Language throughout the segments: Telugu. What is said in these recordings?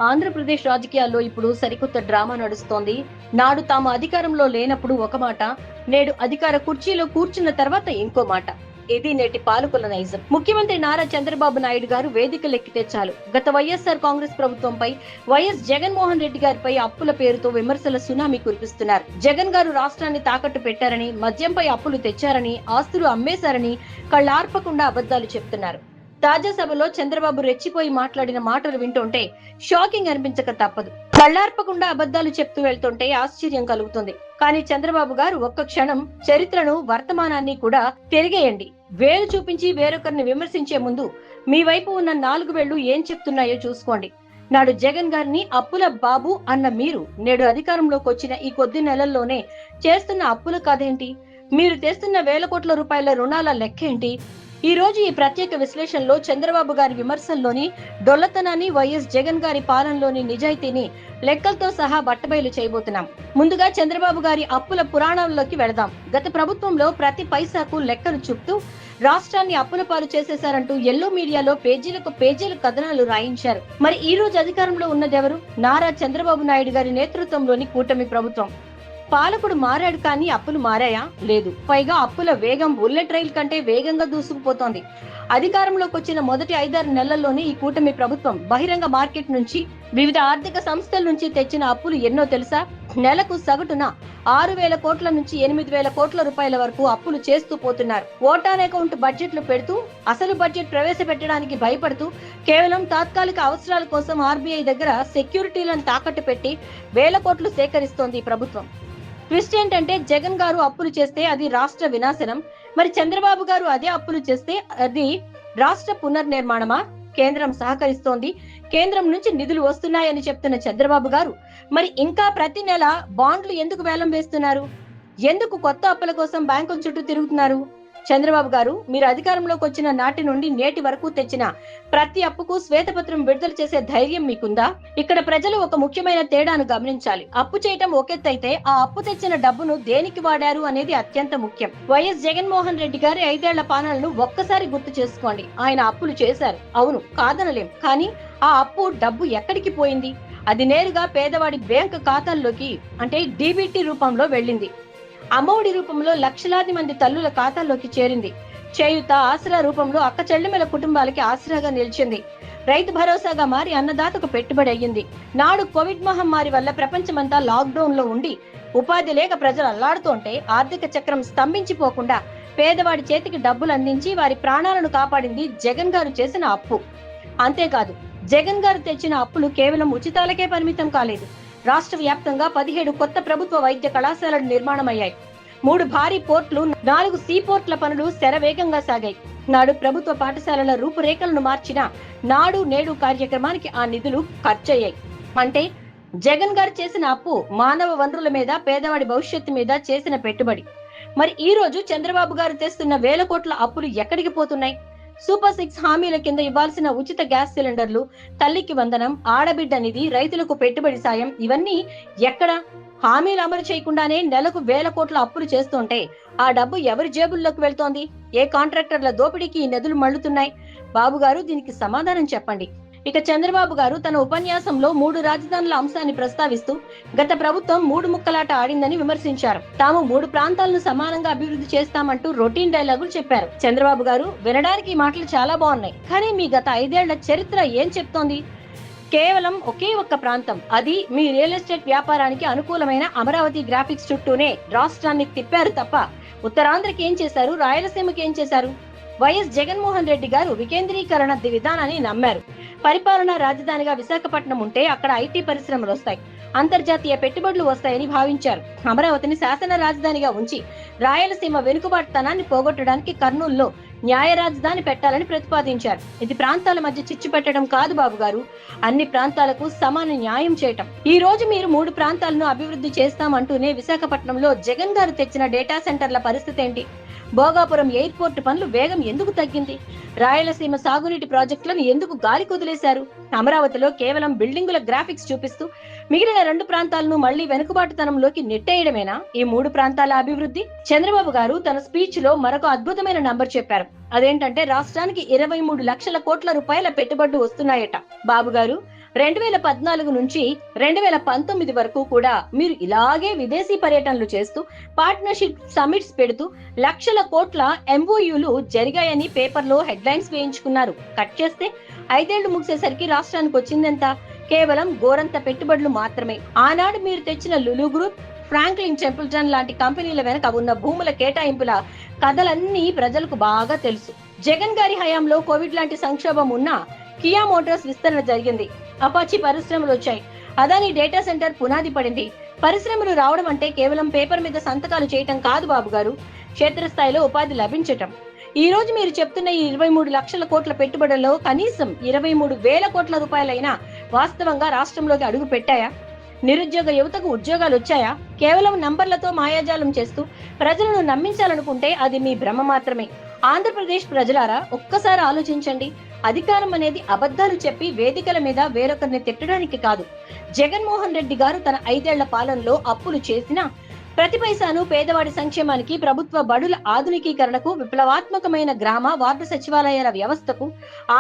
ఆంధ్రప్రదేశ్ రాజకీయాల్లో ఇప్పుడు సరికొత్త డ్రామా నడుస్తోంది. నాడు తాము అధికారంలో లేనప్పుడు ఒక మాట, నేడు అధికార కుర్చీలో కూర్చున్న తర్వాత ఇంకో మాట. ఇది నేటి పాలకుల నైజం. ముఖ్యమంత్రి నారా చంద్రబాబు నాయుడు గారు వేదికలెక్కితే చాలు గత వైఎస్ఆర్ కాంగ్రెస్ ప్రభుత్వంపై, వైఎస్ జగన్మోహన్ రెడ్డి గారిపై అప్పుల పేరుతో విమర్శల సునామీ కురిపిస్తున్నారు. జగన్ గారు రాష్ట్రాన్ని తాకట్టు పెట్టారని, మద్యంపై అప్పులు తెచ్చారని, ఆస్తులు అమ్మేశారని కళ్లార్పకుండా అబద్ధాలు చెప్తున్నారు. తాజా సభలో చంద్రబాబు రెచ్చిపోయి మాట్లాడిన మాటలు వింటుంటే షాకింగ్ అనిపించక తప్పదు. కళ్లార్పకుండా అబద్ధాలు చెప్తూ వెళ్తుంటే ఆశ్చర్యం కలుగుతుంది. కానీ చంద్రబాబు గారు ఒక్క క్షణం చరిత్రను, వర్తమానాన్ని కూడా తిరిగేయండి. వేలు చూపించి వేరొకరిని విమర్శించే ముందు మీ వైపు ఉన్న 4 వేళ్లు ఏం చెప్తున్నాయో చూసుకోండి. నాడు జగన్ గారిని అప్పుల బాబు అన్న మీరు నేడు అధికారంలోకి వచ్చిన ఈ కొద్ది నెలల్లోనే చేస్తున్న అప్పుల కథేంటి? మీరు తెస్తున్న వేల కోట్ల రూపాయల రుణాల లెక్కేంటి? ఈ రోజు ఈ ప్రత్యేక విశ్లేషణలో చంద్రబాబు గారి విమర్శల్లోని డొల్లతనాన్ని, వైఎస్ జగన్ గారి పాలనలోని నిజాయితీని లెక్కలతో సహా బట్టబయలు చేయబోతున్నాం. ముందుగా చంద్రబాబు గారి అప్పుల పురాణాల్లోకి వెళదాం. గత ప్రభుత్వంలో ప్రతి పైసాకు లెక్కలు చూపుతూ రాష్ట్రాన్ని అప్పుల పాలు చేసేశారంటూ ఎల్లో మీడియాలో పేజీలకు పేజీలు కథనాలు రాయించారు. మరి ఈ రోజు అధికారంలో ఉన్నదెవరు? నారా చంద్రబాబు నాయుడు గారి నేతృత్వంలోని కూటమి ప్రభుత్వం. పాలకుడు మారాడు కానీ అప్పులు మారాయా? లేదు. పైగా అప్పుల వేగం బుల్లెట్ రైల్ కంటే వేగంగా దూసుకుపోతోంది. అధికారంలోకి వచ్చిన మొదటి 5-6 నెలల్లోనే ఈ కూటమి ప్రభుత్వం బహిరంగ మార్కెట్ నుంచి, వివిధ ఆర్థిక సంస్థల నుంచి తెచ్చిన అప్పులు ఎన్నో తెలుసా? నెలకు సగటున 6,000 కోట్ల నుంచి 8,000 కోట్ల రూపాయల వరకు అప్పులు చేస్తూ పోతున్నారు. ఓటాన్ అకౌంట్ బడ్జెట్లు పెడుతూ, అసలు బడ్జెట్ ప్రవేశపెట్టడానికి భయపడుతూ, కేవలం తాత్కాలిక అవసరాల కోసం ఆర్బీఐ దగ్గర సెక్యూరిటీలను తాకట్టు పెట్టి వేల కోట్లు సేకరిస్తోంది ఈ ప్రభుత్వం. ట్విస్ట్ ఏంటంటే జగన్ గారు అప్పులు చేస్తే అది రాష్ట్ర వినాశనం, మరి చంద్రబాబు గారు అదే అప్పులు చేస్తే అది రాష్ట్ర పునర్నిర్మాణమా? కేంద్రం సహకరిస్తోంది, కేంద్రం నుంచి నిధులు వస్తున్నాయని చెప్తున్న చంద్రబాబు గారు మరి ఇంకా ప్రతి నెల బాండ్లు ఎందుకు వేలం వేస్తున్నారు? ఎందుకు కొత్త అప్పుల కోసం బ్యాంకుల చుట్టూ తిరుగుతున్నారు? చంద్రబాబు గారు, మీరు అధికారంలోకి వచ్చిన నాటి నుండి నేటి వరకు తెచ్చిన ప్రతి అప్పుకు శ్వేతపత్రం విడుదల చేసే ధైర్యం మీకుందా? ఇక్కడ ప్రజలు ఒక ముఖ్యమైన తేడాను గమనించాలి. అప్పు చేయటం ఒకెత్తైతే ఆ అప్పు తెచ్చిన డబ్బును దేనికి వాడారు అనేది అత్యంత ముఖ్యం. వైఎస్ జగన్మోహన్ రెడ్డి గారి 5 ఏళ్ల పాలనను ఒక్కసారి గుర్తు చేసుకోండి. ఆయన అప్పులు చేశారు, అవును, కాదనలేం. కానీ ఆ అప్పు డబ్బు ఎక్కడికి పోయింది? అది నేరుగా పేదవాడి బ్యాంకు ఖాతాల్లోకి, అంటే డీబీటీ రూపంలో వెళ్ళింది. అమ్మఒడి రూపంలో లక్షలాది మంది తల్లుల ఖాతాల్లోకి చేరింది. చేయూత, ఆసరా రూపంలో అక్క చెల్లెమ్మల కుటుంబాలకి ఆసరాగా నిలిచింది. రైతు భరోసాగా మారి అన్నదాతకు పెట్టుబడి అయ్యింది. నాడు కోవిడ్ మహమ్మారి వల్ల ప్రపంచమంతా లాక్డౌన్ లో ఉండి ఉపాధి లేక ప్రజలు అల్లాడుతుంటే ఆర్థిక చక్రం స్తంభించిపోకుండా పేదవాడి చేతికి డబ్బులు అందించి వారి ప్రాణాలను కాపాడింది జగన్ గారు చేసిన అప్పు. అంతేకాదు, జగన్ గారు తెచ్చిన అప్పులు కేవలం ఉచితాలకే పరిమితం కాలేదు. రాష్ట్ర వ్యాప్తంగా 17 కొత్త ప్రభుత్వ వైద్య కళాశాలలు నిర్మాణమయ్యాయి. 3 భారీ పోర్టులు, 4 సీ పోర్టుల పనులు శరవేగంగా సాగాయి. నాడు ప్రభుత్వ పాఠశాలల రూపురేఖలను మార్చిన నాడు నేడు కార్యక్రమానికి ఆ నిధులు ఖర్చయ్యాయి. అంటే జగన్ గారు చేసిన అప్పు మానవ వనరుల మీద, పేదవాడి భవిష్యత్తు మీద చేసిన పెట్టుబడి. మరి ఈ రోజు చంద్రబాబు గారు తెస్తున్న వేల కోట్ల అప్పులు ఎక్కడికి పోతున్నాయి? సూపర్ 6 హామీల కింద ఇవ్వాల్సిన ఉచిత గ్యాస్ సిలిండర్లు, తల్లికి వందనం, ఆడబిడ్డ నిధి, రైతులకు పెట్టుబడి సాయం, ఇవన్నీ ఎక్కడ? హామీలు అమలు చేయకుండానే నెలకు వేల కోట్ల అప్పులు చేస్తుంటే ఆ డబ్బు ఎవరి జేబుల్లోకి వెళ్తోంది? ఏ కాంట్రాక్టర్ల దోపిడీకి ఈ నిధులు మళ్లుతున్నాయి? బాబు గారు, దీనికి సమాధానం చెప్పండి. ఇక చంద్రబాబు గారు తన ఉపన్యాసంలో 3 రాజధానుల అంశాన్ని ప్రస్తావిస్తూ గత ప్రభుత్వం 3 ముక్కలాట ఆడిందని విమర్శించారు. తాము 3 ప్రాంతాలను సమానంగా అభివృద్ధి చేస్తామంటూ రొటీన్ డైలాగులు చెప్పారు. చంద్రబాబు గారు, వినడానికి ఈ మాటలు చాలా బాగున్నాయి, కానీ మీ గత 5 ఏళ్ల చరిత్ర ఏం చెప్తోంది? కేవలం ఒకే ఒక్క ప్రాంతం, అది మీ రియల్ ఎస్టేట్ వ్యాపారానికి అనుకూలమైన అమరావతి గ్రాఫిక్స్ చుట్టూనే రాష్ట్రాన్ని తిప్పారు తప్ప ఉత్తరాంధ్రకి ఏం చేశారు? రాయలసీమకి ఏం చేశారు? వైఎస్ జగన్మోహన్ రెడ్డి గారు వికేంద్రీకరణ విధానాన్ని నమ్మారు. పరిపాలనా రాజధానిగా విశాఖపట్నం ఉంటే అక్కడ ఐటీ పరిశ్రమలు వస్తాయి, అంతర్జాతీయ పెట్టుబడులు వస్తాయని భావించారు. అమరావతిని శాసన రాజధానిగా ఉంచి రాయలసీమ వెనుకబాటుతనాన్ని పోగొట్టడానికి కర్నూలులో న్యాయ రాజధాని పెట్టాలని ప్రతిపాదించారు. ఇది ప్రాంతాల మధ్య చిచ్చు పెట్టడం కాదు బాబు గారు, అన్ని ప్రాంతాలకు సమాన న్యాయం చేయటం. ఈ రోజు మీరు 3 ప్రాంతాలను అభివృద్ధి చేస్తామంటూనే విశాఖపట్నంలో జగన్ గారు తెచ్చిన డేటా సెంటర్ల పరిస్థితి ఏంటి? భోగాపురం ఎయిర్పోర్ట్ పనులు వేగం ఎందుకు తగ్గింది? రాయలసీమ సాగునీటి ప్రాజెక్టులను ఎందుకు గాలి కుదిలేశారు? అమరావతిలో కేవలం బిల్డింగుల గ్రాఫిక్స్ చూపిస్తూ మిగిలిన 2 ప్రాంతాలను మళ్లీ వెనుకబాటుతనంలోకి నెట్టేయడమేనా ఈ 3 ప్రాంతాల అభివృద్ధి? చంద్రబాబు గారు తన స్పీచ్ లో మరొక అద్భుతమైన నంబర్ చెప్పారు. అదేంటంటే రాష్ట్రానికి 23 లక్షల కోట్ల రూపాయల పెట్టుబడులు వస్తున్నాయట. బాబు గారు, 2014 నుంచి 2019 వరకు కూడా మీరు ఇలాగే విదేశీ పర్యటనలు చేస్తూ పార్ట్నర్షిప్ సమిట్స్ పెడుతూ లక్షల కోట్ల ఎంఓయూలు జరిగాయని పేపర్లో హెడ్లైన్స్ వేయించుకున్నారు. కట్ చేస్తే 5 ఏళ్లు ముగిసేసరికి రాష్ట్రానికి వచ్చిందెంత? కేవలం గోరంత పెట్టుబడులు మాత్రమే. ఆనాడు మీరు తెచ్చిన లులు గ్రూప్, ఫ్రాంక్లిన్ టెంపుల్టన్ లాంటి కంపెనీల వెనక ఉన్న భూముల కేటాయింపుల కథలన్నీ ప్రజలకు బాగా తెలుసు. జగన్ గారి హయాంలో కోవిడ్ లాంటి సంక్షోభం ఉన్నా కియా మోటార్స్ విస్తరణ జరిగింది. అపాచీ పరిశ్రమలు వచ్చాయి. అదాని డేటా సెంటర్ పునాది పడింది. పరిశ్రమలు రావడం అంటే కేవలం పేపర్ మీద సంతకాలు చేయటం కాదు బాబు గారు, క్షేత్రస్థాయిలో ఉపాధి లభించటం. ఈ రోజు మీరు చెప్తున్న ఈ 23 లక్షల కోట్ల పెట్టుబడుల్లో కనీసం 23,000 కోట్ల రూపాయలైనా వాస్తవంగా రాష్ట్రంలోకి అడుగు పెట్టాయా? నిరుద్యోగ యువతకు ఉద్యోగాలు వచ్చాయా? కేవలం నంబర్లతో మాయాజాలం చేస్తూ ప్రజలను నమ్మించాలనుకుంటే అది మీ భ్రమ మాత్రమే. ఆంధ్రప్రదేశ్ ప్రజలారా, ఒక్కసారి ఆలోచించండి. అధికారం అనేది అబద్ధాలు చెప్పి వేదికల మీద వేరొకరిని తిట్టడానికి కాదు. జగన్మోహన్ రెడ్డి గారు తన 5 ఏళ్ల పాలనలో అప్పులు చేసినా ప్రతి పైసాను పేదవాడి సంక్షేమానికి, ప్రభుత్వ బడుల ఆధునికీకరణకు, విప్లవాత్మకమైన గ్రామ వార్డు సచివాలయాల వ్యవస్థకు,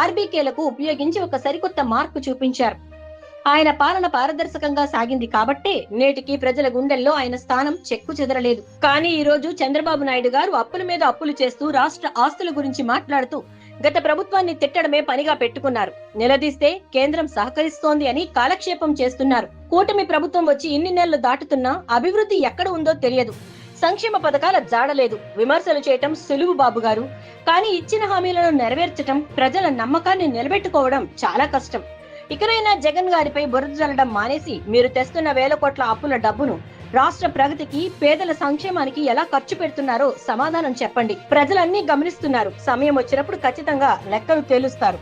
ఆర్బీకేలకు ఉపయోగించి ఒక సరికొత్త మార్పు చూపించారు. ఆయన పాలన పారదర్శకంగా సాగింది కాబట్టే నేటికి ప్రజల గుండెల్లో ఆయన స్థానం చెక్కు చెదరలేదు. కానీ ఈ రోజు చంద్రబాబు నాయుడు గారు అప్పుల మీద అప్పులు చేస్తూ రాష్ట్ర ఆస్తుల గురించి మాట్లాడుతూ గత ప్రభుత్వాన్ని తిట్టడమే పనిగా పెట్టుకున్నారు. నిలదీస్తే కేంద్రం సహకరిస్తోంది అని కాలక్షేపం చేస్తున్నారు. కూటమి ప్రభుత్వం వచ్చి ఇన్ని నెలలు దాటుతున్నా అభివృద్ధి ఎక్కడ ఉందో తెలియదు. సంక్షేమ పథకాల జాడలేదు. విమర్శలు చేయటం సులువు బాబు గారు, కానీ ఇచ్చిన హామీలను నెరవేర్చటం, ప్రజల నమ్మకాన్ని నిలబెట్టుకోవడం చాలా కష్టం. ఇకనైనా జగన్ గారిపై బురద జల్లడం మానేసి మీరు తెస్తున్న 1,000 కోట్ల అప్పుల డబ్బును రాష్ట్ర ప్రగతికి, పేదల సంక్షేమానికి ఎలా ఖర్చు పెడుతున్నారో సమాధానం చెప్పండి. ప్రజలన్నీ గమనిస్తున్నారు. సమయం వచ్చినప్పుడు ఖచ్చితంగా లెక్కలు తేలుస్తారు.